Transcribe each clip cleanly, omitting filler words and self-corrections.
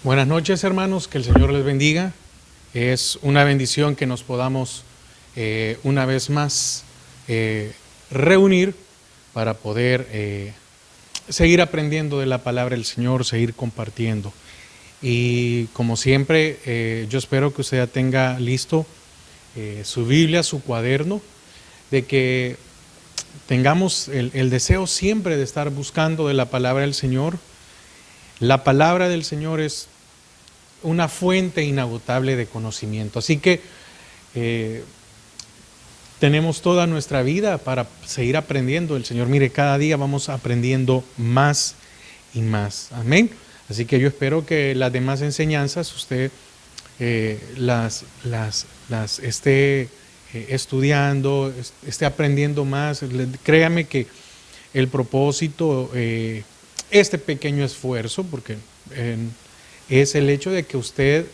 Buenas noches, hermanos, que el Señor les bendiga. Es una bendición que nos podamos una vez más reunir para poder seguir aprendiendo de la palabra del Señor, seguir compartiendo. Y como siempre, yo espero que usted ya tenga listo su Biblia, su cuaderno, de que tengamos el deseo siempre de estar buscando de la palabra del Señor. La palabra del Señor es una fuente inagotable de conocimiento. Así que tenemos toda nuestra vida para seguir aprendiendo. El Señor, mire, cada día vamos aprendiendo más y más. Amén. Así que yo espero que las demás enseñanzas usted las esté estudiando, esté aprendiendo más. Créame que el propósito, este pequeño esfuerzo, porque es el hecho de que usted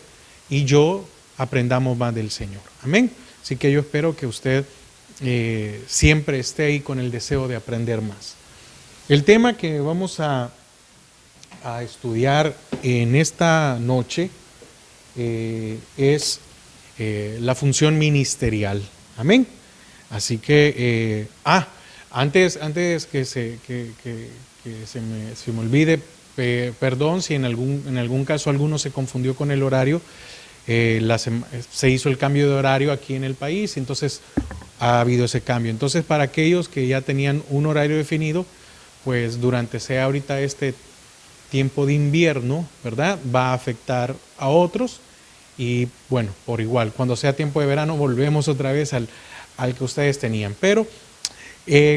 y yo aprendamos más del Señor. Amén. Así que yo espero que usted siempre esté ahí con el deseo de aprender más. El tema que vamos a estudiar en esta noche es la función ministerial. Amén. Así que, antes que se me olvide, perdón si en algún caso alguno se confundió con el horario. Se hizo el cambio de horario aquí en el país, entonces ha habido ese cambio. Entonces, para aquellos que ya tenían un horario definido, pues durante sea ahorita este tiempo de invierno, ¿verdad?, va a afectar a otros. Y bueno, por igual, cuando sea tiempo de verano volvemos otra vez al que ustedes tenían. Pero,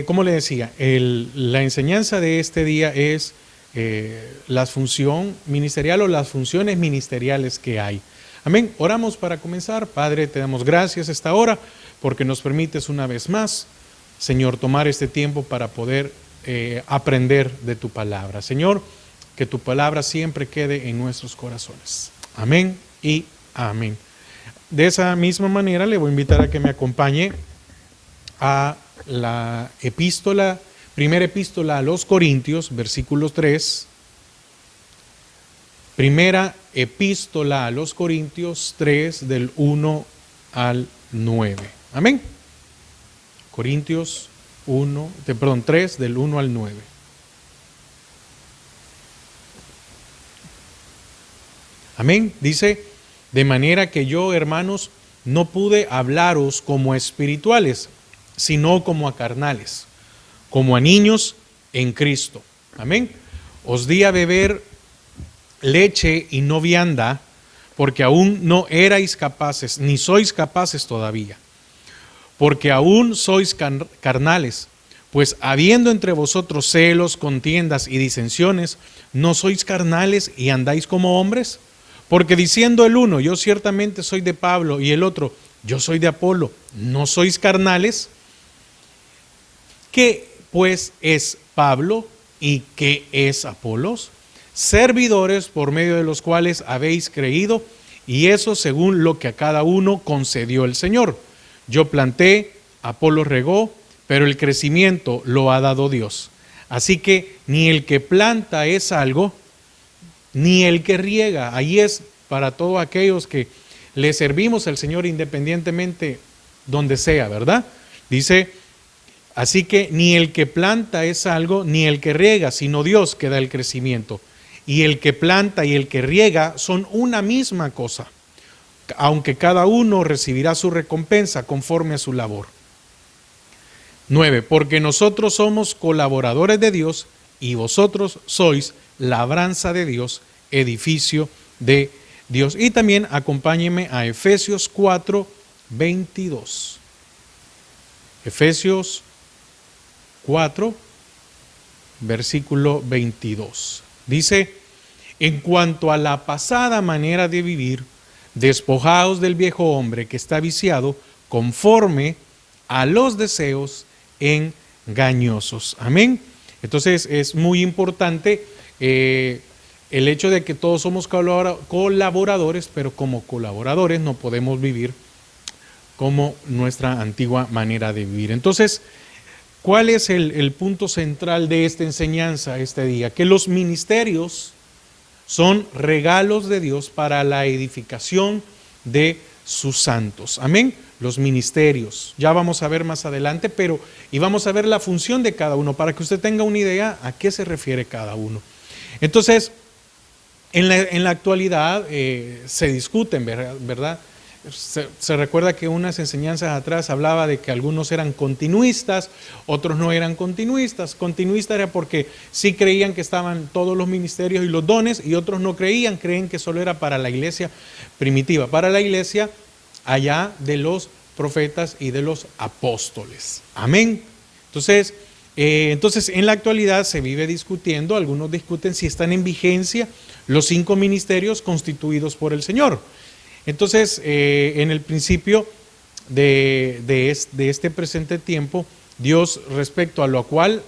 como les decía, la enseñanza de este día es la función ministerial o las funciones ministeriales que hay. Amén. Oramos para comenzar. Padre, te damos gracias esta hora porque nos permites una vez más, Señor, tomar este tiempo para poder aprender de tu palabra. Señor, que tu palabra siempre quede en nuestros corazones. Amén y amén. De esa misma manera le voy a invitar a que me acompañe a la primera epístola a los Corintios, versículo 3. Primera epístola a los Corintios 3, del 1 al 9. Amén. Corintios 3, del 1 al 9. Amén. Dice, de manera que yo, hermanos, no pude hablaros como a espirituales, sino como a carnales, como a niños en Cristo. Amén. Os di a beber leche y no vianda, porque aún no erais capaces, ni sois capaces todavía, porque aún sois carnales, pues habiendo entre vosotros celos, contiendas y disensiones, ¿no sois carnales y andáis como hombres? Porque diciendo el uno, yo ciertamente soy de Pablo, y el otro, yo soy de Apolo, ¿no sois carnales? ¿Qué pues es Pablo y qué es Apolos? Servidores por medio de los cuales habéis creído, y eso según lo que a cada uno concedió el Señor. Yo planté, Apolos regó, pero el crecimiento lo ha dado Dios. Así que ni el que planta es algo, ni el que riega. Ahí es para todos aquellos que le servimos al Señor independientemente donde sea, ¿verdad? Dice, así que ni el que planta es algo, ni el que riega, sino Dios que da el crecimiento. Y el que planta y el que riega son una misma cosa, aunque cada uno recibirá su recompensa conforme a su labor. 9. Porque nosotros somos colaboradores de Dios y vosotros sois labranza de Dios, edificio de Dios. Y también acompáñenme a Efesios 4, 22. Efesios 4, versículo 22. Dice, en cuanto a la pasada manera de vivir, despojaos del viejo hombre que está viciado conforme a los deseos engañosos. Amén. Entonces es muy importante el hecho de que todos somos colaboradores, pero como colaboradores no podemos vivir como nuestra antigua manera de vivir. Entonces, ¿cuál es el punto central de esta enseñanza este día? Que los ministerios Son regalos de Dios para la edificación de sus santos. Amén. Los ministerios. Ya vamos a ver más adelante, y vamos a ver la función de cada uno para que usted tenga una idea a qué se refiere cada uno. Entonces, en la actualidad se discuten, ¿verdad? Se recuerda que unas enseñanzas atrás hablaba de que algunos eran continuistas, otros no eran continuistas. Continuistas era porque sí creían que estaban todos los ministerios y los dones, y otros no creían, creen que solo era para la iglesia primitiva, para la iglesia allá de los profetas y de los apóstoles. Amén. Entonces, en la actualidad se vive discutiendo, algunos discuten si están en vigencia los 5 ministerios constituidos por el Señor. Entonces, en el principio de este presente tiempo, Dios, respecto a lo cual,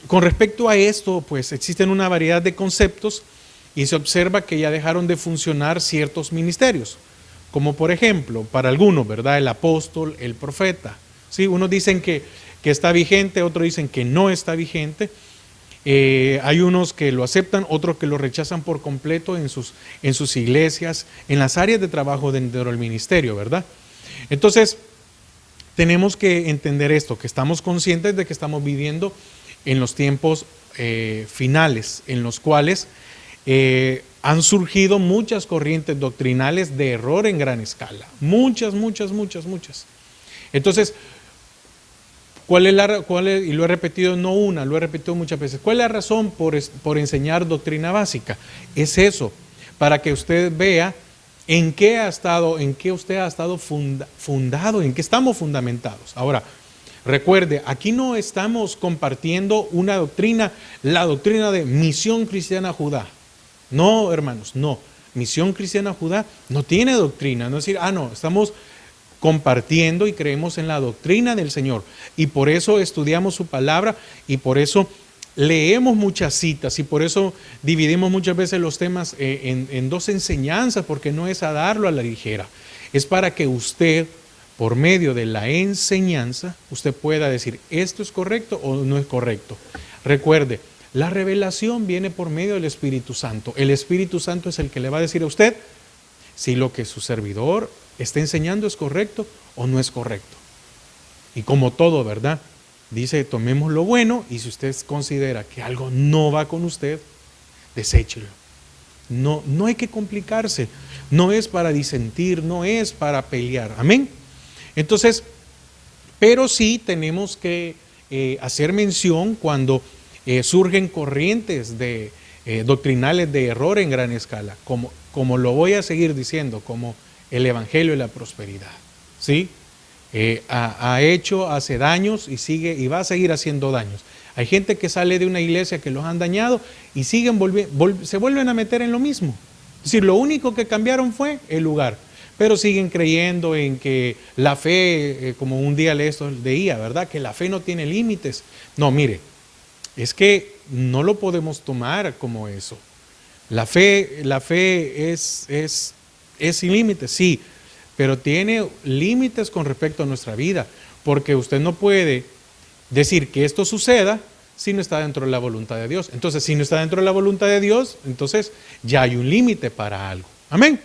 con respecto a esto, pues existen una variedad de conceptos y se observa que ya dejaron de funcionar ciertos ministerios, como por ejemplo, para algunos, ¿verdad? El apóstol, el profeta. ¿Sí? Unos dicen que está vigente, otros dicen que no está vigente. Hay unos que lo aceptan, otros que lo rechazan por completo en sus iglesias, en las áreas de trabajo dentro del ministerio, ¿verdad? Entonces, tenemos que entender esto, que estamos conscientes de que estamos viviendo en los tiempos finales, en los cuales han surgido muchas corrientes doctrinales de error en gran escala. Muchas. Entonces, y lo he repetido no una, lo he repetido muchas veces. ¿Cuál es la razón por enseñar doctrina básica? Es eso, para que usted vea en qué usted ha estado fundado, en qué estamos fundamentados. Ahora, recuerde, aquí no estamos compartiendo una doctrina, la doctrina de Misión Cristiana Judá. No, hermanos, no. Misión Cristiana Judá no tiene doctrina. No es decir, no, estamos compartiendo y creemos en la doctrina del Señor, y por eso estudiamos su palabra, y por eso leemos muchas citas, y por eso dividimos muchas veces los temas en 2 enseñanzas, porque no es a darlo a la ligera, es para que usted, por medio de la enseñanza, usted pueda decir esto es correcto o no es correcto. Recuerde, la revelación viene por medio del Espíritu Santo. El Espíritu Santo es el que le va a decir a usted si lo que su servidor está enseñando es correcto o no es correcto. Y como todo, ¿verdad? Dice, tomemos lo bueno, y si usted considera que algo no va con usted, deséchelo. No hay que complicarse, no es para disentir, no es para pelear. Amén. Entonces, pero sí tenemos que hacer mención cuando surgen corrientes doctrinales de error en gran escala, como lo voy a seguir diciendo, como el Evangelio y la prosperidad, ¿sí? Hace daños y va a seguir haciendo daños. Hay gente que sale de una iglesia que los han dañado y se vuelven a meter en lo mismo. Es decir, lo único que cambiaron fue el lugar, pero siguen creyendo en que la fe, como un día leía, ¿verdad? Que la fe no tiene límites. No, mire, es que no lo podemos tomar como eso. La fe es sin límites, sí, pero tiene límites con respecto a nuestra vida, porque usted no puede decir que esto suceda si no está dentro de la voluntad de Dios. Entonces, si no está dentro de la voluntad de Dios, entonces ya hay un límite para algo. Amén.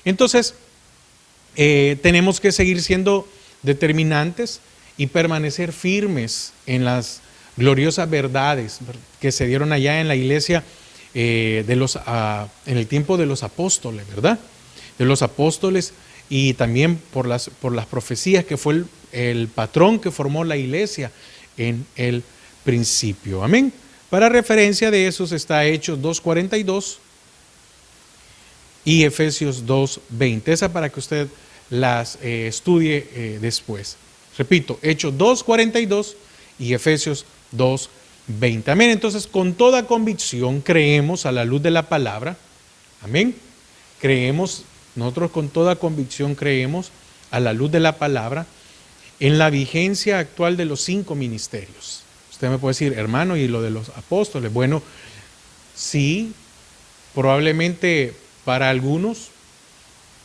Entonces, tenemos que seguir siendo determinantes y permanecer firmes en las gloriosas verdades que se dieron allá en la iglesia en el tiempo de los apóstoles, ¿verdad? De los apóstoles, y también por las profecías, que fue el patrón que formó la iglesia en el principio. Amén. Para referencia de esos está Hechos 2:42 y Efesios 2:20. Esa para que usted las estudie después. Repito, Hechos 2:42 y Efesios 2:20. Amén. Entonces, con toda convicción creemos a la luz de la palabra. Amén. Nosotros con toda convicción creemos a la luz de la palabra en la vigencia actual de los 5 ministerios. Usted me puede decir, hermano, ¿y lo de los apóstoles? Bueno, sí, probablemente para algunos,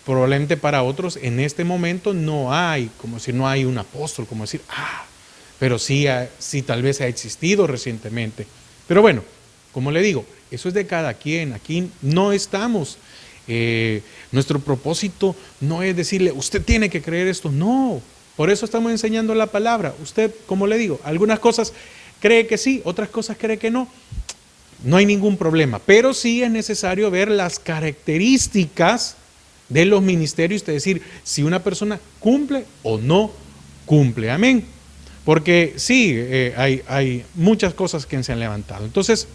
probablemente para otros, en este momento no hay un apóstol, como decir, pero sí tal vez ha existido recientemente. Pero bueno, como le digo, eso es de cada quien. Aquí no estamos, nuestro propósito no es decirle, usted tiene que creer esto. No, por eso estamos enseñando la palabra. Usted, como le digo, algunas cosas cree que sí, otras cosas cree que no. No hay ningún problema, pero sí es necesario ver las características de los ministerios, es decir, si una persona cumple o no cumple. Amén. Porque sí, hay muchas cosas que se han levantado. Entonces,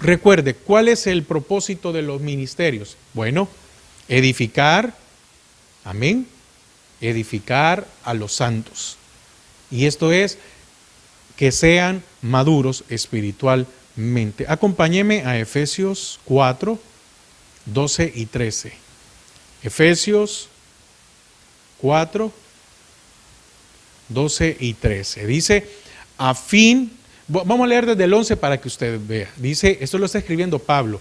recuerde, ¿cuál es el propósito de los ministerios? Bueno, edificar, amén, edificar a los santos. Y esto es que sean maduros espiritualmente. Acompáñeme a Efesios 4, 12 y 13. Efesios 4, 12 y 13. Dice, a fin, vamos a leer desde el 11 para que usted vea. Dice, esto lo está escribiendo Pablo.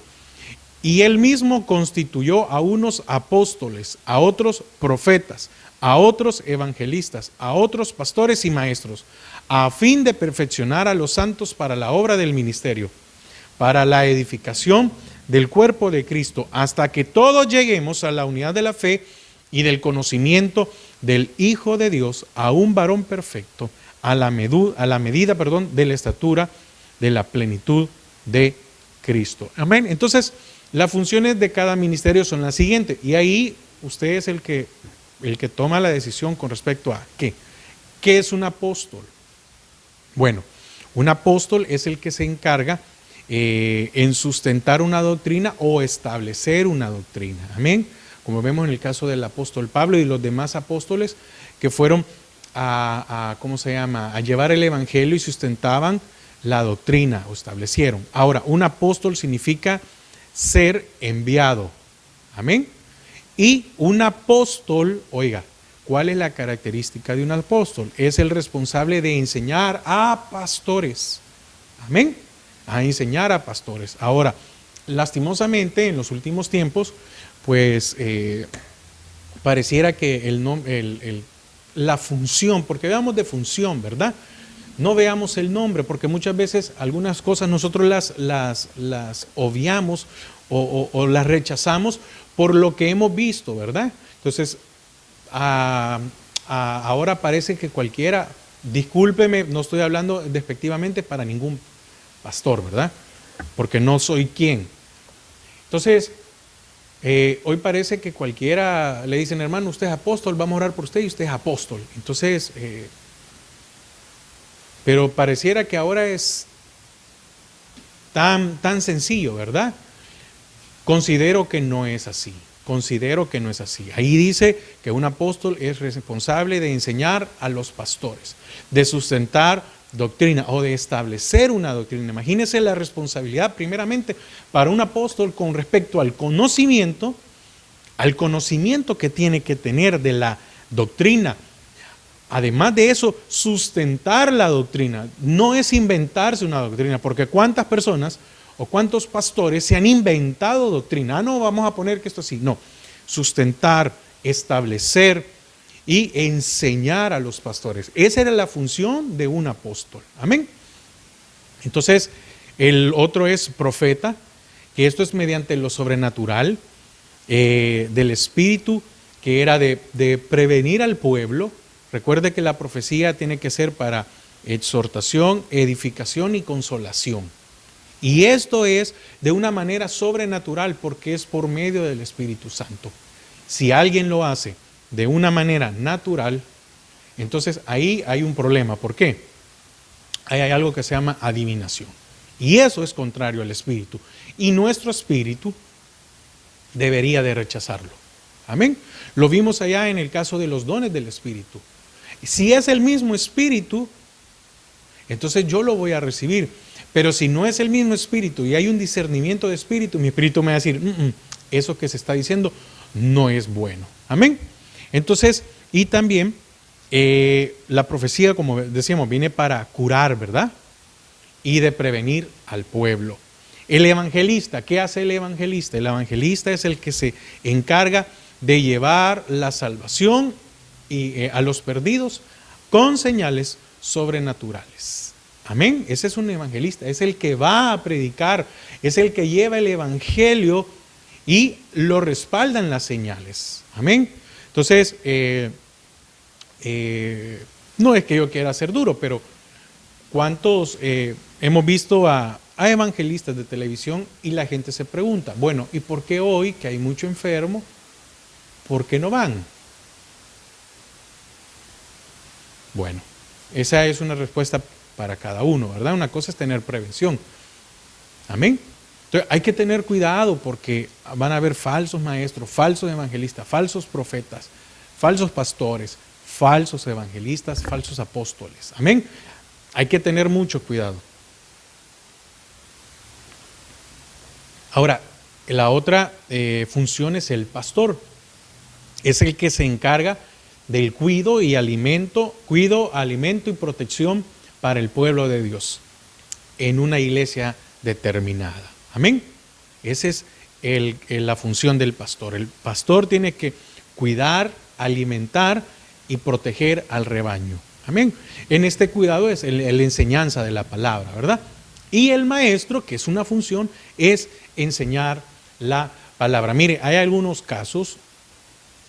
Y él mismo constituyó a unos apóstoles, a otros profetas, a otros evangelistas, a otros pastores y maestros, a fin de perfeccionar a los santos para la obra del ministerio, para la edificación del cuerpo de Cristo, hasta que todos lleguemos a la unidad de la fe y del conocimiento del Hijo de Dios, a un varón perfecto, a la medida de la estatura de la plenitud de Cristo. Amén. Entonces, las funciones de cada ministerio son las siguientes, y ahí usted es el que toma la decisión con respecto a ¿qué? ¿Qué es un apóstol? Bueno, un apóstol es el que se encarga en sustentar una doctrina o establecer una doctrina. Amén. Como vemos en el caso del apóstol Pablo y los demás apóstoles que fueron a llevar el evangelio y sustentaban la doctrina o establecieron. Ahora, un apóstol significa ser enviado. Amén. Y un apóstol, oiga, ¿cuál es la característica de un apóstol? Es el responsable de enseñar a pastores. Amén. A enseñar a pastores. Ahora, lastimosamente, en los últimos tiempos, pues pareciera que la función, porque veamos de función, ¿verdad? No veamos el nombre, porque muchas veces algunas cosas nosotros las obviamos o las rechazamos por lo que hemos visto, ¿verdad? Entonces, ahora parece que cualquiera, discúlpeme, no estoy hablando despectivamente para ningún pastor, ¿verdad? Porque no soy quien. Entonces, hoy parece que cualquiera le dicen, hermano, usted es apóstol, vamos a orar por usted y usted es apóstol. Entonces, pero pareciera que ahora es tan sencillo, ¿verdad? Considero que no es así. Considero que no es así. Ahí dice que un apóstol es responsable de enseñar a los pastores, de sustentar doctrina o de establecer una doctrina. Imagínese la responsabilidad primeramente para un apóstol con respecto al conocimiento que tiene que tener de la doctrina. Además de eso, sustentar la doctrina. No es inventarse una doctrina, porque cuántas personas o cuántos pastores se han inventado doctrina. No, vamos a poner que esto así. No, sustentar, establecer y enseñar a los pastores. Esa era la función de un apóstol. Amén. Entonces, el otro es profeta, que esto es mediante lo sobrenatural del Espíritu, que era de prevenir al pueblo. Recuerde que la profecía tiene que ser para exhortación, edificación y consolación. Y esto es de una manera sobrenatural porque es por medio del Espíritu Santo. Si alguien lo hace de una manera natural, entonces ahí hay un problema. ¿Por qué? Ahí hay algo que se llama adivinación. Y eso es contrario al Espíritu. Y nuestro espíritu debería de rechazarlo. Amén. Lo vimos allá en el caso de los dones del Espíritu. Si es el mismo Espíritu, entonces yo lo voy a recibir. Pero si no es el mismo Espíritu y hay un discernimiento de Espíritu, mi Espíritu me va a decir, eso que se está diciendo no es bueno. Amén. Entonces, y también la profecía, como decíamos, viene para curar, ¿verdad? Y de prevenir al pueblo. El evangelista, ¿qué hace el evangelista? El evangelista es el que se encarga de llevar la salvación a los perdidos con señales sobrenaturales. Amén. Ese es un evangelista, es el que va a predicar, es el que lleva el evangelio y lo respaldan las señales. Amén. Entonces, no es que yo quiera ser duro, pero ¿cuántos hemos visto a evangelistas de televisión y la gente se pregunta, bueno, ¿y por qué hoy que hay mucho enfermo, por qué no van? Bueno, esa es una respuesta para cada uno, ¿verdad? Una cosa es tener prevención. Amén. Entonces hay que tener cuidado porque van a haber falsos maestros, falsos evangelistas, falsos profetas, falsos pastores, falsos evangelistas, falsos apóstoles. Amén. Hay que tener mucho cuidado. Ahora, la otra función es el pastor. Es el que se encarga del cuidado, alimento y protección para el pueblo de Dios en una iglesia determinada. Amén. Esa es la función del pastor. El pastor tiene que cuidar, alimentar y proteger al rebaño. Amén. En este cuidado es la enseñanza de la palabra, ¿verdad? Y el maestro, que es una función, es enseñar la palabra. Mire, hay algunos casos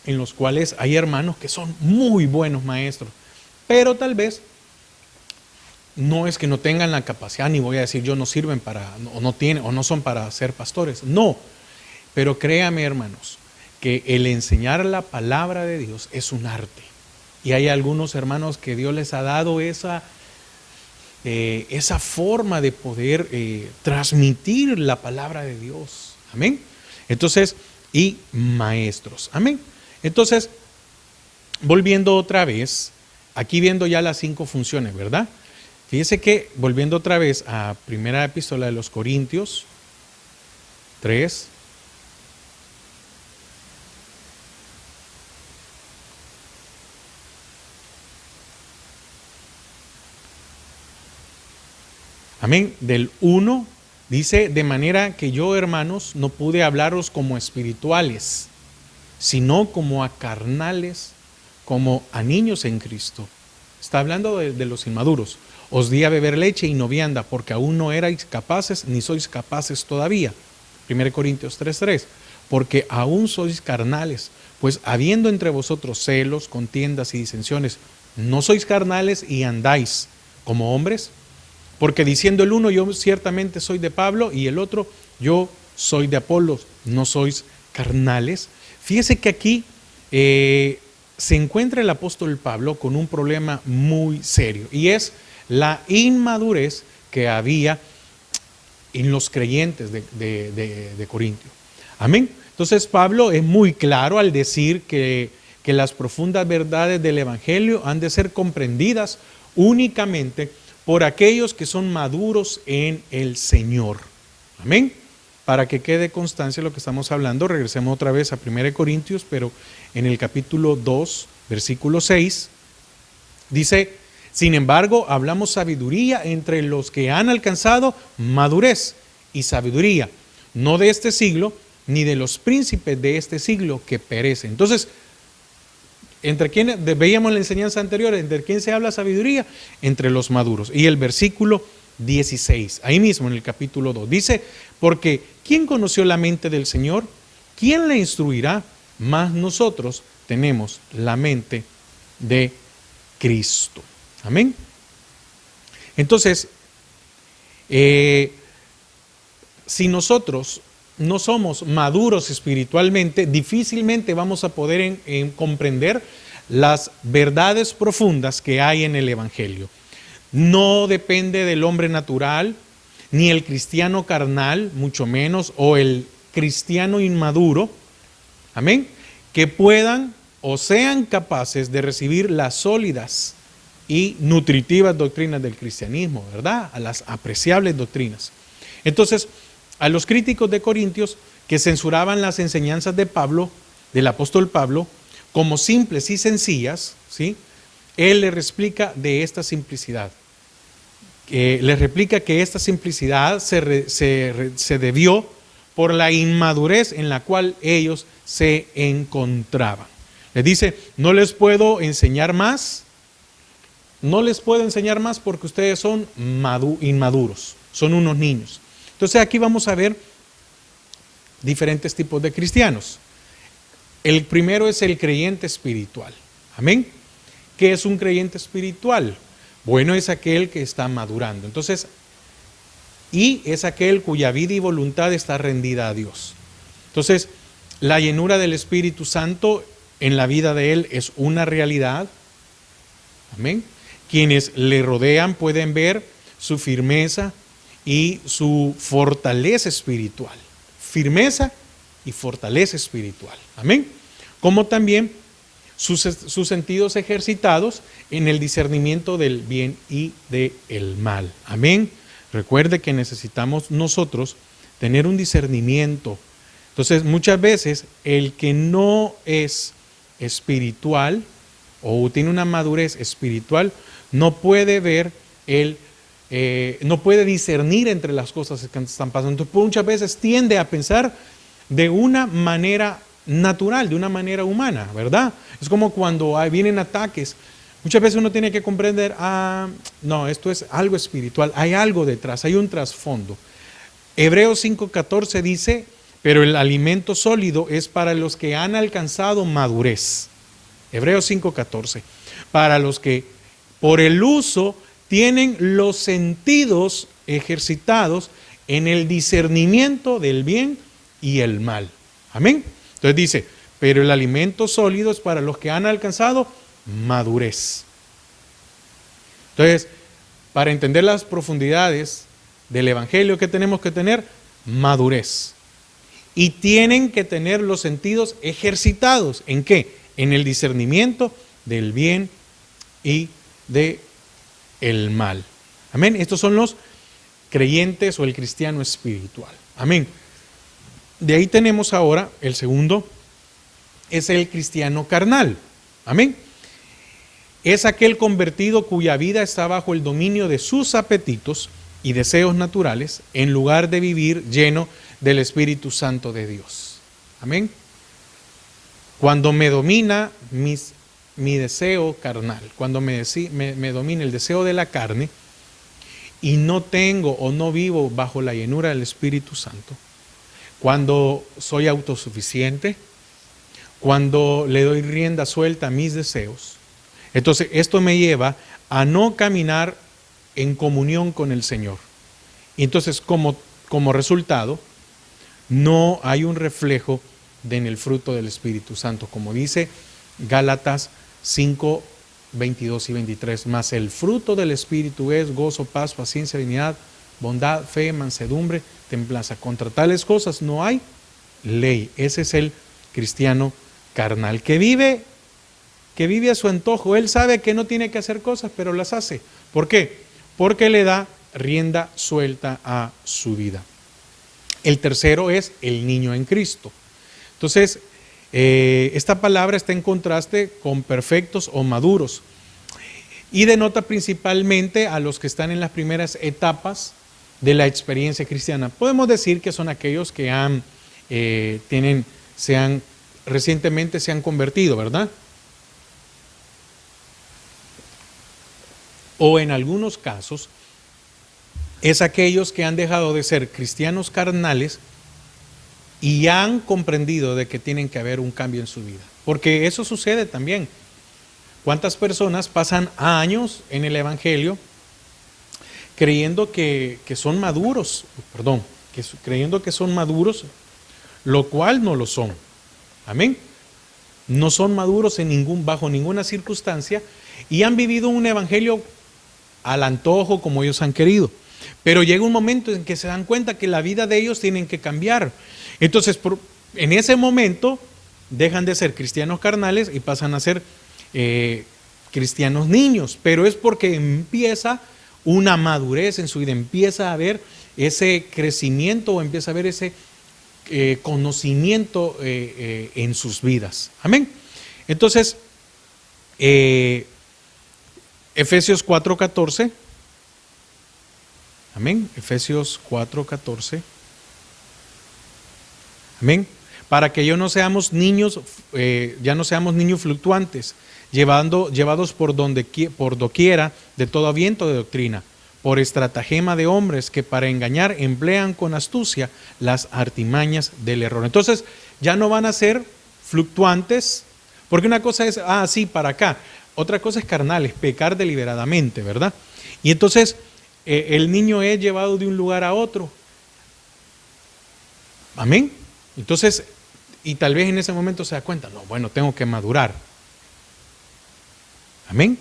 en los cuales hay hermanos que son muy buenos maestros, pero tal vez no es que no tengan la capacidad, ni voy a decir yo no sirven para, o no tienen, o no son para ser pastores, no, pero créame hermanos, que el enseñar la palabra de Dios es un arte, y hay algunos hermanos que Dios les ha dado esa forma de poder transmitir la palabra de Dios, amén, entonces, y maestros, amén. Entonces, volviendo otra vez, aquí viendo ya las 5 funciones, ¿verdad? Fíjese que, volviendo otra vez a primera epístola de los Corintios 3, amén, del 1, dice, de manera que yo, hermanos, no pude hablaros como espirituales, sino como a carnales, como a niños en Cristo. Está hablando de los inmaduros. Os di a beber leche y no vianda, porque aún no erais capaces, ni sois capaces todavía. 1 Corintios 3:3. Porque aún sois carnales, pues habiendo entre vosotros celos, contiendas y disensiones, ¿no sois carnales y andáis como hombres? Porque diciendo el uno, yo ciertamente soy de Pablo, y el otro, yo soy de Apolos, ¿no sois carnales? Fíjese que aquí se encuentra el apóstol Pablo con un problema muy serio, y es la inmadurez que había en los creyentes de Corintio. Amén. Entonces Pablo es muy claro al decir que las profundas verdades del Evangelio han de ser comprendidas únicamente por aquellos que son maduros en el Señor. Amén. Para que quede constancia de lo que estamos hablando, regresemos otra vez a 1 Corintios, pero en el capítulo 2, versículo 6, dice, sin embargo, hablamos sabiduría entre los que han alcanzado madurez y sabiduría, no de este siglo, ni de los príncipes de este siglo que perecen. Entonces, ¿entre quiénes? Veíamos la enseñanza anterior, ¿entre quién se habla sabiduría? Entre los maduros. Y el versículo 16, ahí mismo en el capítulo 2, dice, porque ¿quién conoció la mente del Señor? ¿Quién le instruirá? Mas nosotros tenemos la mente de Cristo. Amén. Entonces, si nosotros no somos maduros espiritualmente, difícilmente vamos a poder comprender las verdades profundas que hay en el Evangelio. No depende del hombre natural, ni el cristiano carnal, mucho menos, o el cristiano inmaduro, amén, que puedan o sean capaces de recibir las sólidas y nutritivas doctrinas del cristianismo, ¿verdad? A las apreciables doctrinas. Entonces, a los críticos de Corintios que censuraban las enseñanzas de Pablo, del apóstol Pablo, como simples y sencillas, ¿sí? Él les explica de esta simplicidad. Les replica que esta simplicidad se debió por la inmadurez en la cual ellos se encontraban. Les dice, no les puedo enseñar más, no les puedo enseñar más porque ustedes son inmaduros, son unos niños. Entonces aquí vamos a ver diferentes tipos de cristianos. El primero es el creyente espiritual. Amén. ¿Qué es un creyente espiritual? Bueno, es aquel que está madurando. Entonces, y es aquel cuya vida y voluntad está rendida a Dios. Entonces, la llenura del Espíritu Santo en la vida de él es una realidad. Amén. Quienes le rodean pueden ver su firmeza y su fortaleza espiritual. Firmeza y fortaleza espiritual. Amén. Como también sus sentidos ejercitados en el discernimiento del bien y del mal. Amén. Recuerde que necesitamos nosotros tener un discernimiento. Entonces, muchas veces el que no es espiritual o tiene una madurez espiritual no puede ver no puede discernir entre las cosas que están pasando. Entonces, muchas veces tiende a pensar de una manera natural, de una manera humana, ¿verdad? Es como cuando vienen ataques. Muchas veces uno tiene que comprender, no, esto es algo espiritual, hay algo detrás, hay un trasfondo. Hebreos 5:14 dice, pero el alimento sólido es para los que han alcanzado madurez. Hebreos 5:14, para los que por el uso tienen los sentidos ejercitados en el discernimiento del bien y el mal. Amén. Entonces dice, pero el alimento sólido es para los que han alcanzado madurez. Entonces, para entender las profundidades del evangelio, que tenemos que tener madurez. Y tienen que tener los sentidos ejercitados. ¿En qué? En el discernimiento del bien y del mal. Amén. Estos son los creyentes o el cristiano espiritual. Amén. De ahí tenemos ahora el segundo, es el cristiano carnal. Amén. Es aquel convertido cuya vida está bajo el dominio de sus apetitos y deseos naturales, en lugar de vivir lleno del Espíritu Santo de Dios. Amén. Cuando me domina mi deseo carnal, cuando me domina el deseo de la carne y no tengo o no vivo bajo la llenura del Espíritu Santo, cuando soy autosuficiente, cuando le doy rienda suelta a mis deseos, entonces esto me lleva a no caminar en comunión con el Señor. Y entonces como resultado, no hay un reflejo en el fruto del Espíritu Santo, como dice Gálatas 5, 22 y 23, mas el fruto del Espíritu es gozo, paz, paciencia, benignidad, bondad, fe, mansedumbre, templanza. Contra tales cosas no hay ley. Ese es el cristiano carnal, que vive a su antojo. Él sabe que no tiene que hacer cosas, pero las hace. ¿Por qué? Porque le da rienda suelta a su vida. El tercero es el niño en Cristo. Entonces, esta palabra está en contraste con perfectos o maduros y denota principalmente a los que están en las primeras etapas de la experiencia cristiana. Podemos decir que son aquellos que recientemente se han convertido, ¿verdad? O en algunos casos es aquellos que han dejado de ser cristianos carnales y han comprendido de que tienen que haber un cambio en su vida. Porque eso sucede también. ¿Cuántas personas pasan años en el evangelio creyendo que son maduros? Creyendo que son maduros, lo cual no lo son. Amén. No son maduros bajo ninguna circunstancia y han vivido un evangelio al antojo como ellos han querido. Pero llega un momento en que se dan cuenta que la vida de ellos tienen que cambiar. Entonces, en ese momento, dejan de ser cristianos carnales y pasan a ser cristianos niños. Pero es porque empieza una madurez en su vida, empieza a haber ese crecimiento o empieza a haber ese conocimiento en sus vidas. Amén. Entonces, Efesios 4:14. Amén. Efesios 4:14. Amén. para que ya no seamos niños fluctuantes, llevados por doquiera de todo viento de doctrina, por estratagema de hombres que para engañar emplean con astucia las artimañas del error. Entonces ya no van a ser fluctuantes, porque una cosa es, sí, para acá, otra cosa es carnal, es pecar deliberadamente, ¿verdad? Y entonces el niño es llevado de un lugar a otro. Amén. Entonces, y tal vez en ese momento se da cuenta, no, bueno, tengo que madurar. Amén.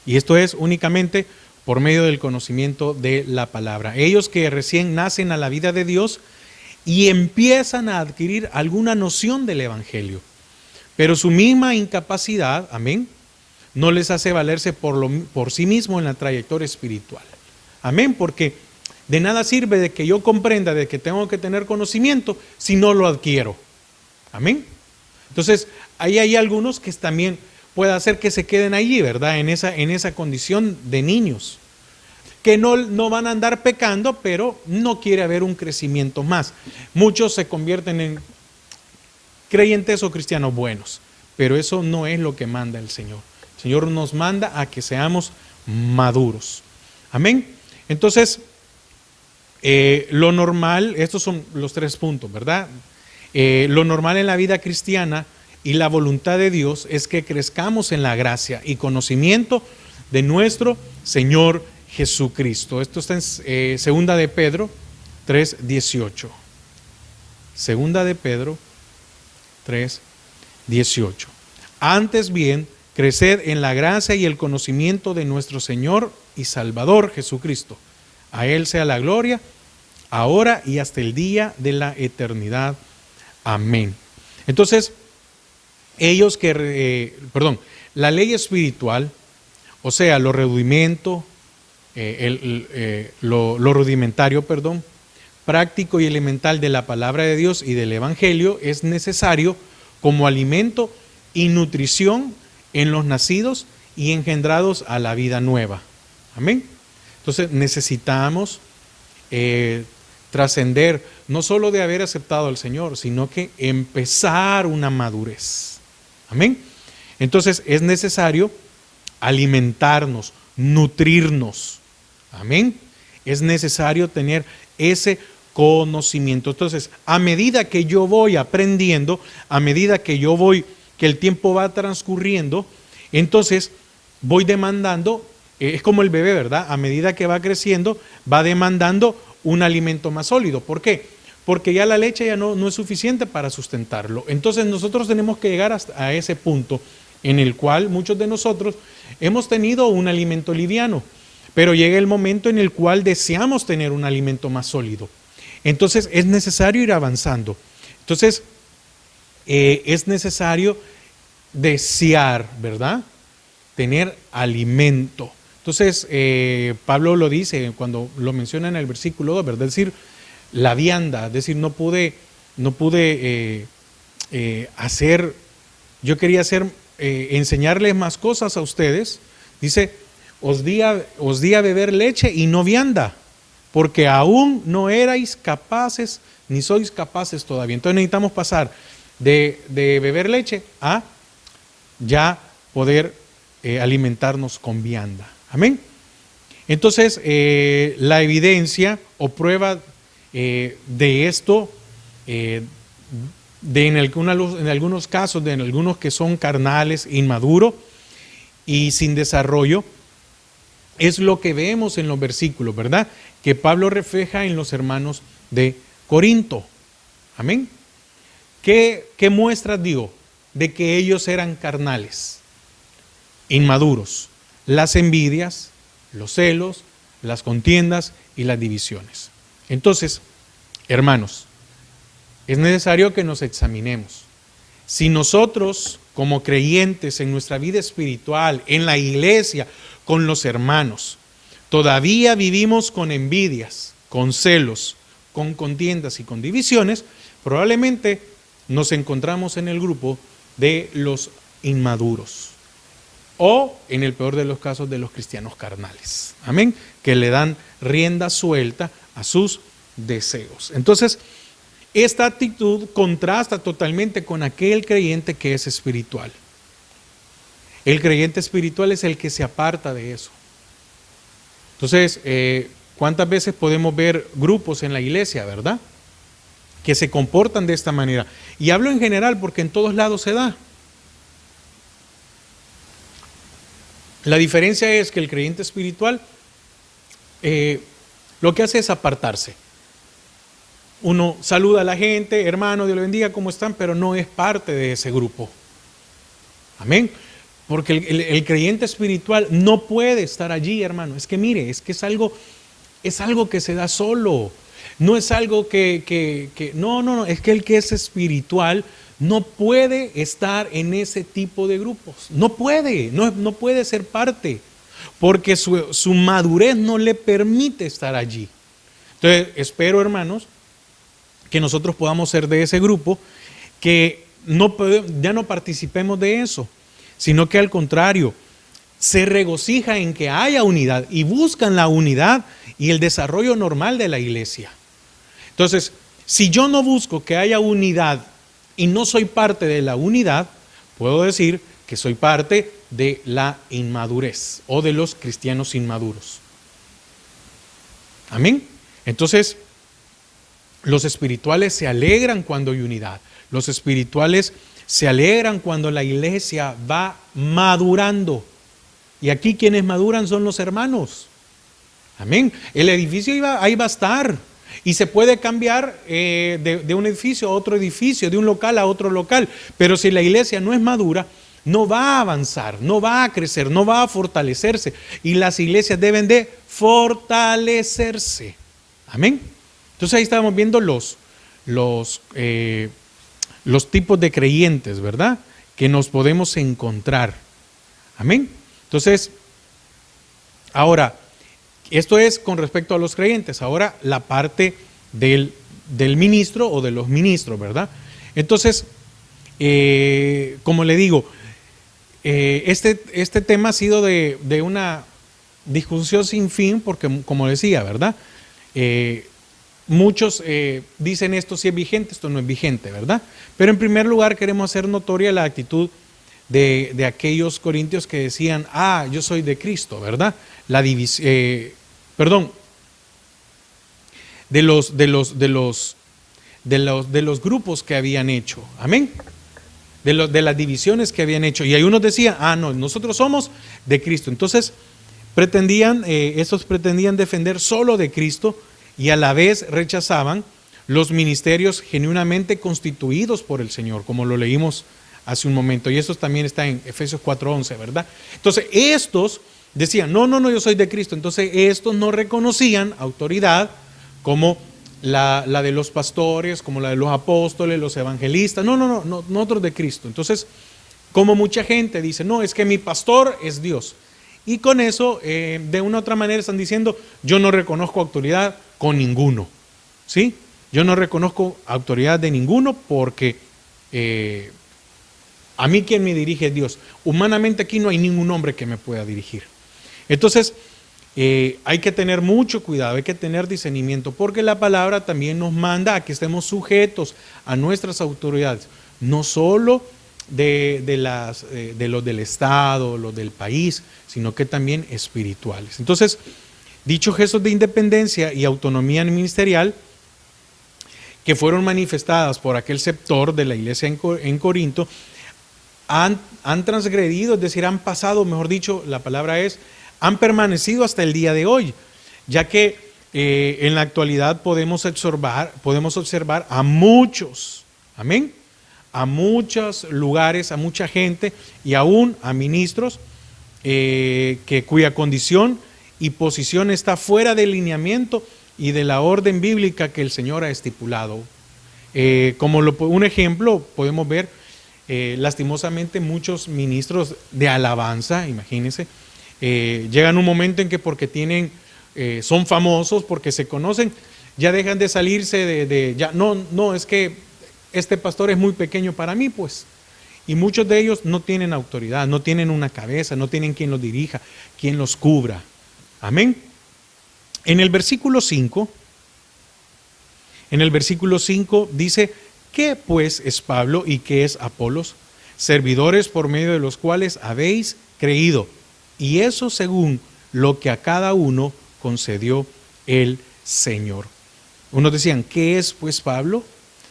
Y esto es únicamente por medio del conocimiento de la palabra. Ellos que recién nacen a la vida de Dios y empiezan a adquirir alguna noción del Evangelio, pero su misma incapacidad, amén, no les hace valerse por sí mismo en la trayectoria espiritual. Amén, porque de nada sirve de que yo comprenda de que tengo que tener conocimiento si no lo adquiero. Amén. Entonces, ahí hay algunos que también puede hacer que se queden allí, ¿verdad? En esa condición de niños, que no van a andar pecando, pero no quiere haber un crecimiento más. Muchos se convierten en creyentes o cristianos buenos, pero eso no es lo que manda el Señor. El Señor nos manda a que seamos maduros. Amén. Entonces, lo normal, estos son los 3 puntos, ¿verdad? Lo normal en la vida cristiana y la voluntad de Dios es que crezcamos en la gracia y conocimiento de nuestro Señor Jesucristo. Esto está en 2 de Pedro 3:18. 2 de Pedro 3:18. Antes bien, creced en la gracia y el conocimiento de nuestro Señor y Salvador Jesucristo. A Él sea la gloria, ahora y hasta el día de la eternidad. Amén. Entonces, la ley espiritual, o sea, lo rudimentario, práctico y elemental de la palabra de Dios y del Evangelio es necesario como alimento y nutrición en los nacidos y engendrados a la vida nueva. Amén. Entonces necesitamos trascender, no solo de haber aceptado al Señor, sino que empezar una madurez. Amén. Entonces es necesario alimentarnos, nutrirnos. Amén. Es necesario tener ese conocimiento. Entonces, a medida que yo voy aprendiendo, a medida que el tiempo va transcurriendo, entonces voy demandando, es como el bebé, ¿verdad? A medida que va creciendo, va demandando un alimento más sólido. ¿Por qué? Porque ya la leche ya no es suficiente para sustentarlo. Entonces nosotros tenemos que llegar a ese punto en el cual muchos de nosotros hemos tenido un alimento liviano, pero llega el momento en el cual deseamos tener un alimento más sólido. Entonces es necesario ir avanzando. Entonces es necesario desear, ¿verdad? Tener alimento. Entonces Pablo lo dice cuando lo menciona en el versículo 2, ¿verdad? Es decir, la vianda, es decir, no pude hacer, yo quería enseñarles más cosas a ustedes. Dice, os di a beber leche y no vianda, porque aún no erais capaces, ni sois capaces todavía. Entonces necesitamos pasar de beber leche a ya poder alimentarnos con vianda. Amén. Entonces, la evidencia o prueba de esto, en algunos casos, en algunos que son carnales, inmaduros y sin desarrollo, es lo que vemos en los versículos, ¿verdad? Que Pablo refleja en los hermanos de Corinto. Amén. ¿Qué muestras dio de que ellos eran carnales, inmaduros? Las envidias, los celos, las contiendas y las divisiones. Entonces, hermanos, es necesario que nos examinemos. Si nosotros, como creyentes en nuestra vida espiritual, en la iglesia, con los hermanos, todavía vivimos con envidias, con celos, con contiendas y con divisiones, probablemente nos encontramos en el grupo de los inmaduros o, en el peor de los casos, de los cristianos carnales. Amén. Que le dan rienda suelta a sus deseos. Entonces, Esta actitud contrasta totalmente con aquel creyente que es espiritual. El creyente espiritual es el que se aparta de eso. Entonces, ¿cuántas veces podemos ver grupos en la iglesia, verdad?, que se comportan de esta manera? Y hablo en general porque en todos lados se da. La diferencia es que el creyente espiritual lo que hace es apartarse. Uno saluda a la gente, hermano, Dios le bendiga, ¿cómo están? Pero no es parte de ese grupo. Amén. Porque el creyente espiritual no puede estar allí, hermano. Es que mire, es que es algo que se da solo. No es algo no, es que el que es espiritual no puede estar en ese tipo de grupos. No puede ser parte, porque su madurez no le permite estar allí. Entonces, espero, hermanos, que nosotros podamos ser de ese grupo, que ya no participemos de eso, sino que al contrario, se regocija en que haya unidad y buscan la unidad y el desarrollo normal de la iglesia. Entonces, si yo no busco que haya unidad y no soy parte de la unidad, puedo decir que soy parte de la inmadurez o de los cristianos inmaduros. Amén. Entonces, los espirituales se alegran cuando hay unidad. Los espirituales se alegran cuando la iglesia va madurando. Y aquí quienes maduran son los hermanos. Amén. El edificio ahí va a estar. Y se puede cambiar de un edificio a otro edificio, de un local a otro local. Pero si la iglesia no es madura, no va a avanzar, no va a crecer, no va a fortalecerse. Y las iglesias deben de fortalecerse. Amén. Entonces ahí estamos viendo los tipos de creyentes, ¿verdad?, que nos podemos encontrar. Amén. Entonces, ahora, esto es con respecto a los creyentes. Ahora la parte del ministro o de los ministros, ¿verdad? Entonces, como le digo, este tema ha sido de una discusión sin fin, porque como decía, ¿verdad?, muchos dicen esto sí es vigente, esto no es vigente, ¿verdad? Pero en primer lugar queremos hacer notoria la actitud de aquellos corintios que decían, yo soy de Cristo, ¿verdad? De los grupos que habían hecho, amén, de las divisiones que habían hecho. Y hay unos decían, no, nosotros somos de Cristo. Entonces estos pretendían defender solo de Cristo, y a la vez rechazaban los ministerios genuinamente constituidos por el Señor, como lo leímos hace un momento, y eso también está en Efesios 4:11, ¿verdad? Entonces estos decían, no, yo soy de Cristo. Entonces estos no reconocían autoridad como la de los pastores, como la de los apóstoles, los evangelistas. No, nosotros de Cristo. Entonces, como mucha gente dice, no, es que mi pastor es Dios. Y con eso, de una u otra manera están diciendo, yo no reconozco autoridad con ninguno, ¿sí? Yo no reconozco autoridad de ninguno porque a mí quien me dirige es Dios. Humanamente aquí no hay ningún hombre que me pueda dirigir. Entonces, hay que tener mucho cuidado, hay que tener discernimiento, porque la palabra también nos manda a que estemos sujetos a nuestras autoridades, no solo de los del Estado, los del país, sino que también espirituales. Entonces, dichos gestos de independencia y autonomía ministerial que fueron manifestadas por aquel sector de la iglesia en Corinto, han transgredido, es decir, han pasado, mejor dicho, la palabra es, han permanecido hasta el día de hoy, ya que en la actualidad podemos observar a muchos, amén, a muchos lugares, a mucha gente y aún a ministros cuya condición y posición está fuera del lineamiento y de la orden bíblica que el Señor ha estipulado. Un ejemplo podemos ver, lastimosamente muchos ministros de alabanza, imagínense, llegan un momento en que porque son famosos, porque se conocen, ya dejan de salirse es que este pastor es muy pequeño para mí, pues. Y muchos de ellos no tienen autoridad, no tienen una cabeza, no tienen quien los dirija, quien los cubra. Amén. En el versículo 5, En el versículo 5 dice, ¿qué pues es Pablo y qué es Apolos? Servidores por medio de los cuales habéis creído, y eso según lo que a cada uno concedió el Señor. Unos decían, ¿qué es pues Pablo?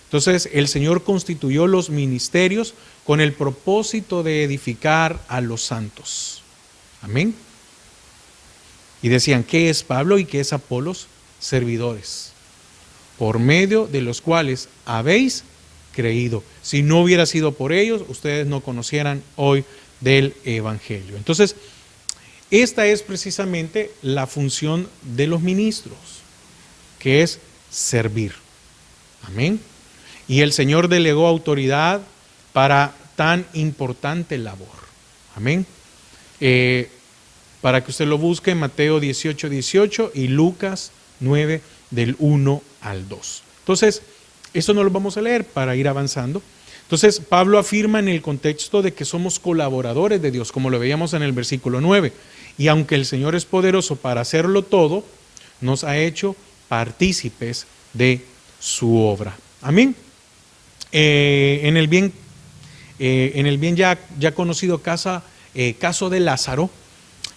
Entonces el Señor constituyó los ministerios con el propósito de edificar a los santos. Amén. Y decían, ¿qué es Pablo y qué es Apolos? Servidores, por medio de los cuales habéis creído. Si no hubiera sido por ellos, ustedes no conocieran hoy del Evangelio. Entonces, esta es precisamente la función de los ministros, que es servir. Amén. Y el Señor delegó autoridad para tan importante labor. Amén. Para que usted lo busque en Mateo 18:18 y Lucas 9 del 1 al 2. Entonces, eso no lo vamos a leer para ir avanzando. Entonces, Pablo afirma en el contexto de que somos colaboradores de Dios, como lo veíamos en el versículo 9. Y aunque el Señor es poderoso para hacerlo todo, nos ha hecho partícipes de su obra. Amén. En el bien ya conocido caso de Lázaro,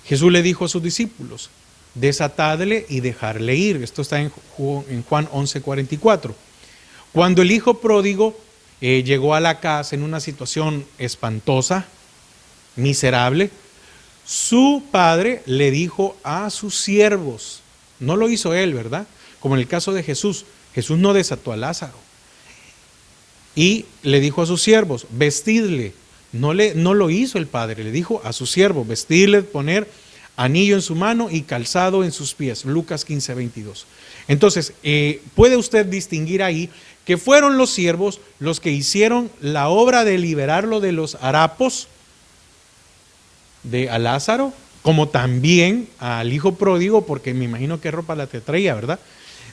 Jesús le dijo a sus discípulos, desatadle y dejarle ir. Esto está en Juan 11:44. Cuando el hijo pródigo llegó a la casa en una situación espantosa, miserable, su padre le dijo a sus siervos, no lo hizo él, ¿verdad? Como en el caso de Jesús, Jesús no desató a Lázaro. Y le dijo a sus siervos, vestidle. No lo hizo el padre, le dijo a sus siervos, vestirle, poner anillo en su mano y calzado en sus pies. Lucas 15:22. Entonces, puede usted distinguir ahí que fueron los siervos los que hicieron la obra de liberarlo de los harapos a Lázaro, como también al hijo pródigo, porque me imagino que ropa la traía, ¿verdad?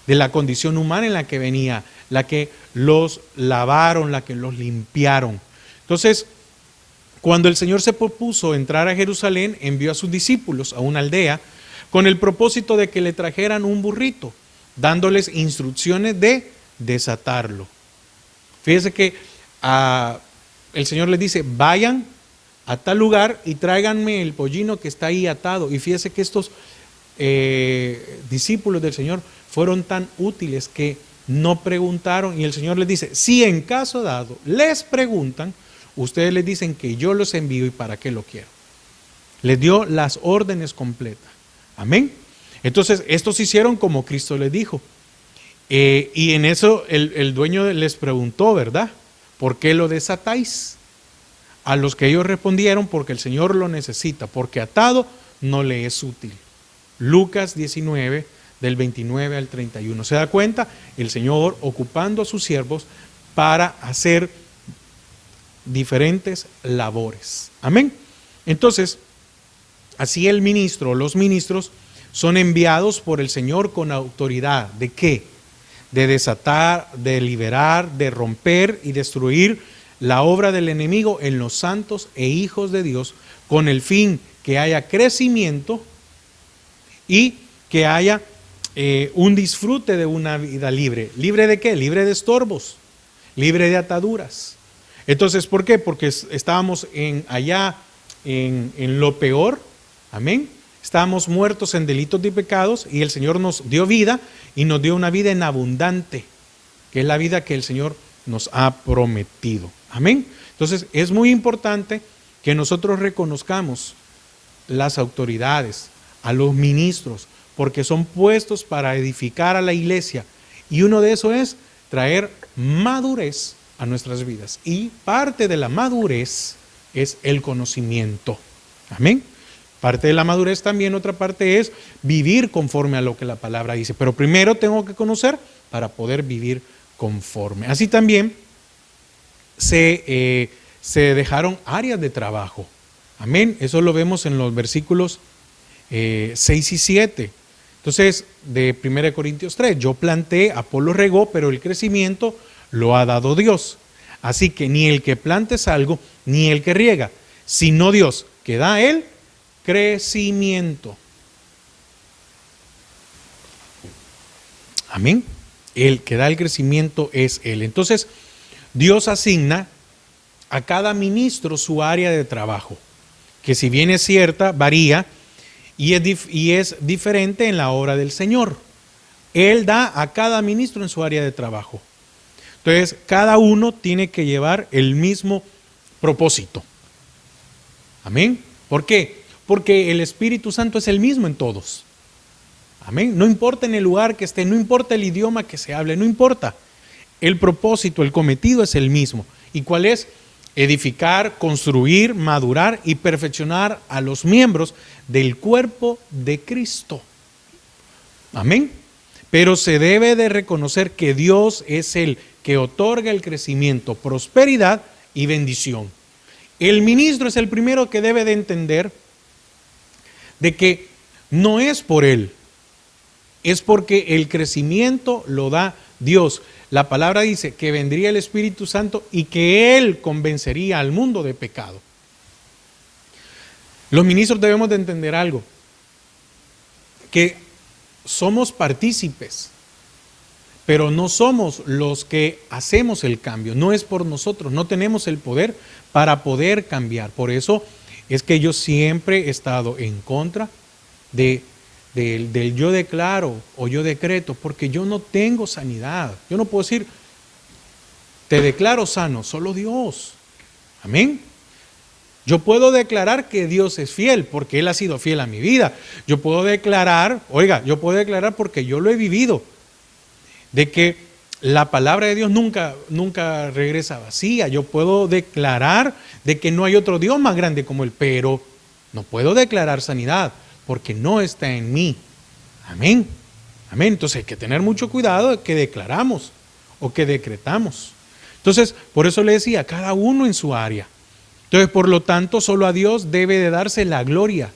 De la condición humana en la que venía, la que los lavaron, la que los limpiaron. Entonces, cuando el Señor se propuso entrar a Jerusalén, envió a sus discípulos a una aldea con el propósito de que le trajeran un burrito, dándoles instrucciones de desatarlo. Fíjese que el Señor les dice, vayan a tal lugar y tráiganme el pollino que está ahí atado. Y fíjese que estos discípulos del Señor fueron tan útiles que no preguntaron, y el Señor les dice, si en caso dado les preguntan, ustedes les dicen que yo los envío y para qué lo quiero. Les dio las órdenes completas. Amén. Entonces, estos hicieron como Cristo les dijo. Y en eso el dueño les preguntó, ¿verdad? ¿Por qué lo desatáis? A los que ellos respondieron, porque el Señor lo necesita, porque atado no le es útil. Lucas 19, del 29 al 31. ¿Se da cuenta? El Señor ocupando a sus siervos para hacer diferentes labores. Amén. Entonces, así el ministro, los ministros son enviados por el Señor con autoridad. ¿De qué? De desatar, de liberar, de romper y destruir la obra del enemigo en los santos e hijos de Dios, con el fin que haya crecimiento y que haya un disfrute de una vida libre. ¿Libre de qué? Libre de estorbos, libre de ataduras. Entonces, ¿por qué? Porque estábamos allá en lo peor, amén. Estábamos muertos en delitos y pecados y el Señor nos dio vida y nos dio una vida en abundante, que es la vida que el Señor nos ha prometido. Amén. Entonces, es muy importante que nosotros reconozcamos las autoridades, a los ministros, porque son puestos para edificar a la iglesia. Y uno de eso es traer madurez a nuestras vidas. Y parte de la madurez es el conocimiento. Amén. Parte de la madurez también, otra parte es vivir conforme a lo que la palabra dice. Pero primero tengo que conocer para poder vivir conforme. Así también se dejaron áreas de trabajo. Amén. Eso lo vemos en los versículos 6 y 7. Entonces, de 1 Corintios 3, yo planté, Apolo regó, pero el crecimiento lo ha dado Dios. Así que ni el que plante es algo, ni el que riega, sino Dios, que da el crecimiento. Amén. el que da el crecimiento es Él. Entonces, Dios asigna a cada ministro su área de trabajo, que si bien es cierta, varía y es diferente en la obra del Señor. Él da a cada ministro en su área de trabajo. Entonces, cada uno tiene que llevar el mismo propósito. Amén. ¿Por qué? Porque el Espíritu Santo es el mismo en todos. Amén. No importa en el lugar que esté, no importa el idioma que se hable, no importa. El propósito, el cometido es el mismo. ¿Y cuál es? Edificar, construir, madurar y perfeccionar a los miembros del cuerpo de Cristo. Amén. Pero se debe de reconocer que Dios es el que otorga el crecimiento, prosperidad y bendición. El ministro es el primero que debe de entender de que no es por él, es porque el crecimiento lo da Dios. La palabra dice que vendría el Espíritu Santo y que Él convencería al mundo de pecado. Los ministros debemos de entender algo, que somos partícipes, pero no somos los que hacemos el cambio, no es por nosotros, no tenemos el poder para poder cambiar. Por eso es que yo siempre he estado en contra del yo declaro o yo decreto, porque yo no tengo sanidad. Yo no puedo decir, te declaro sano, solo Dios. Amén. Yo puedo declarar que Dios es fiel, porque Él ha sido fiel a mi vida. Yo puedo declarar, yo puedo declarar porque yo lo he vivido, de que la palabra de Dios nunca regresa vacía. Yo puedo declarar de que no hay otro Dios más grande como Él, pero no puedo declarar sanidad, porque no está en mí. Amén. Amén. Entonces hay que tener mucho cuidado de que declaramos o que decretamos. Entonces, por eso le decía, cada uno en su área. Entonces, por lo tanto, solo a Dios debe de darse la gloria,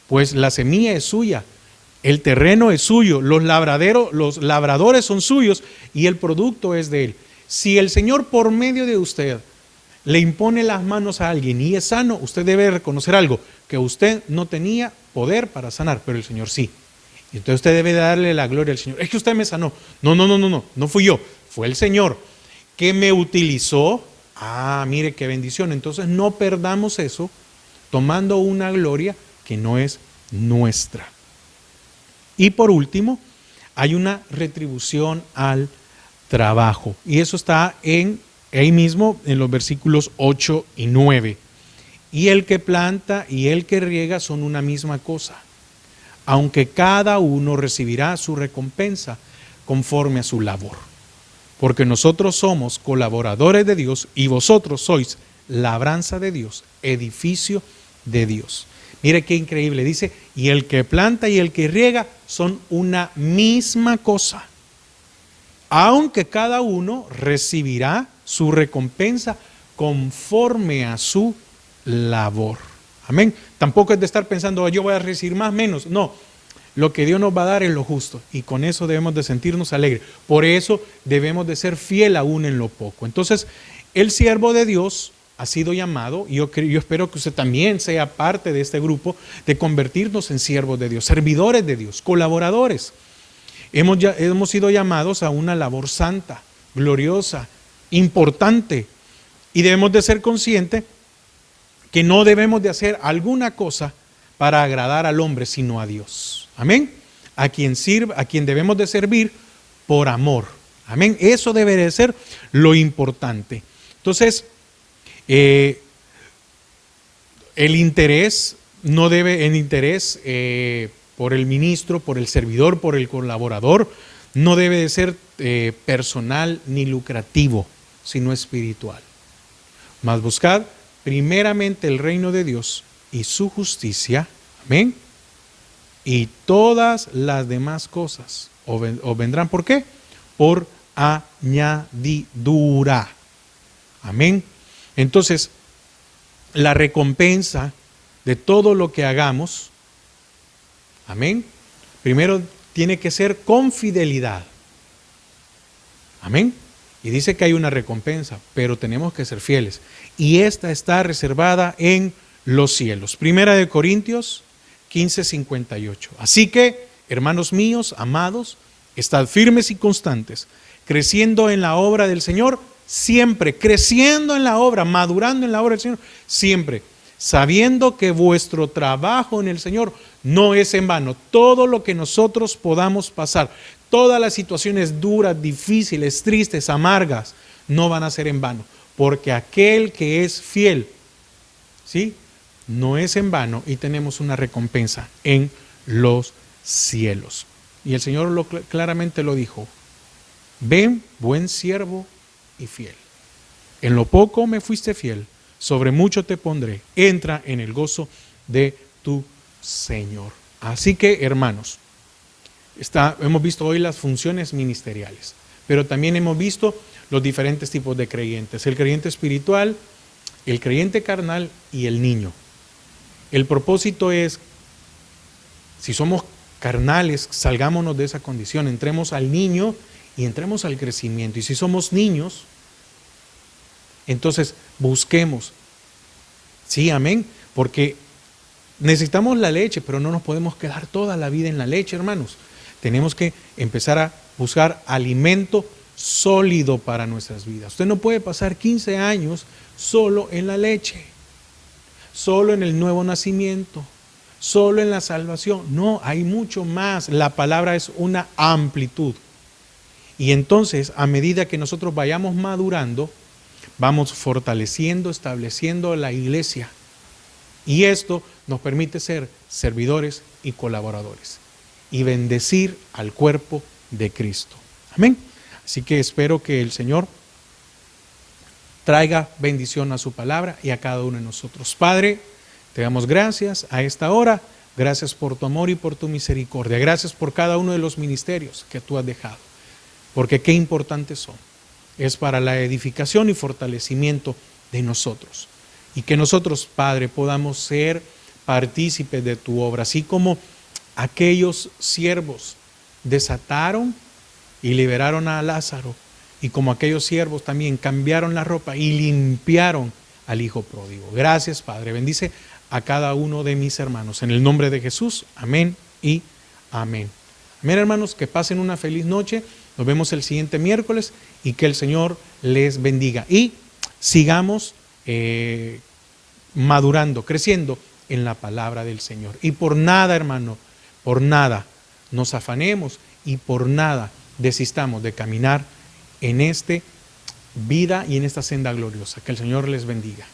pues la semilla es suya, el terreno es suyo, los labradores son suyos y el producto es de Él. Si el Señor por medio de usted le impone las manos a alguien y es sano, usted debe reconocer algo, que usted no tenía poder para sanar, pero el Señor sí. Y entonces usted debe darle la gloria al Señor. Es que usted me sanó. No fui yo, fue el Señor que me utilizó. Mire qué bendición. Entonces no perdamos eso tomando una gloria que no es nuestra. Y por último, hay una retribución al trabajo. Y eso está ahí mismo en los versículos 8 y 9. Y el que planta y el que riega son una misma cosa, aunque cada uno recibirá su recompensa conforme a su labor. Porque nosotros somos colaboradores de Dios y vosotros sois labranza de Dios, edificio de Dios. Mire qué increíble, dice, y el que planta y el que riega son una misma cosa, aunque cada uno recibirá su recompensa conforme a su labor. Amén. Tampoco es de estar pensando, yo voy a recibir más, menos. No, lo que Dios nos va a dar es lo justo y con eso debemos de sentirnos alegres. Por eso debemos de ser fiel aún en lo poco. Entonces, el siervo de Dios ha sido llamado, y yo espero que usted también sea parte de este grupo, de convertirnos en siervos de Dios, servidores de Dios, colaboradores. Hemos sido llamados a una labor santa, gloriosa, importante, y debemos de ser conscientes que no debemos de hacer alguna cosa para agradar al hombre, sino a Dios. Amén. A quien debemos de servir por amor. Amén. Eso debe de ser lo importante. Entonces, el interés por el ministro, por el servidor, por el colaborador, no debe de ser personal ni lucrativo, sino espiritual. Mas buscad primeramente el reino de Dios y su justicia, amén, y todas las demás cosas os vendrán, ¿por qué? Por añadidura, amén. Entonces, la recompensa de todo lo que hagamos, amén, primero tiene que ser con fidelidad, amén. Y dice que hay una recompensa, pero tenemos que ser fieles. Y esta está reservada en los cielos. Primera de Corintios 15:58. Así que, hermanos míos, amados, Estad firmes y constantes, creciendo en la obra del Señor, siempre, creciendo en la obra, madurando en la obra del Señor, siempre, sabiendo que vuestro trabajo en el Señor no es en vano. Todo lo que nosotros podamos pasar, todas las situaciones duras, difíciles, tristes, amargas, no van a ser en vano, porque aquel que es fiel, ¿sí?, no es en vano y tenemos una recompensa en los cielos. Y el Señor claramente lo dijo: ven, buen siervo y fiel. En lo poco me fuiste fiel, sobre mucho te pondré. Entra en el gozo de tu Señor. Así que, hermanos, hemos visto hoy las funciones ministeriales, pero también hemos visto los diferentes tipos de creyentes: el creyente espiritual, el creyente carnal y el niño. El propósito es, si somos carnales, salgámonos de esa condición, entremos al niño y entremos al crecimiento. Y si somos niños, entonces busquemos, sí, amén, porque necesitamos la leche, pero no nos podemos quedar toda la vida en la leche, hermanos. Tenemos que empezar a buscar alimento sólido para nuestras vidas. Usted no puede pasar 15 años solo en la leche, solo en el nuevo nacimiento, solo en la salvación. No, hay mucho más. La palabra es una amplitud. Y entonces, a medida que nosotros vayamos madurando, vamos fortaleciendo, estableciendo la iglesia. Y esto nos permite ser servidores y colaboradores y bendecir al cuerpo de Cristo. Amén. Así que espero que el Señor traiga bendición a su palabra y a cada uno de nosotros. Padre, te damos gracias a esta hora. Gracias por tu amor y por tu misericordia. Gracias por cada uno de los ministerios que tú has dejado, porque qué importantes son. Es para la edificación y fortalecimiento de nosotros. Y que nosotros, Padre, podamos ser partícipes de tu obra, así como aquellos siervos desataron y liberaron a Lázaro, y como aquellos siervos también cambiaron la ropa y limpiaron al hijo pródigo. Gracias, Padre. Bendice a cada uno de mis hermanos. En el nombre de Jesús, amén y amén. Amén, hermanos, que pasen una feliz noche. Nos vemos el siguiente miércoles y que el Señor les bendiga. Y sigamos madurando, creciendo en la palabra del Señor. Y por nada, hermano, por nada nos afanemos y por nada desistamos de caminar en esta vida y en esta senda gloriosa. Que el Señor les bendiga.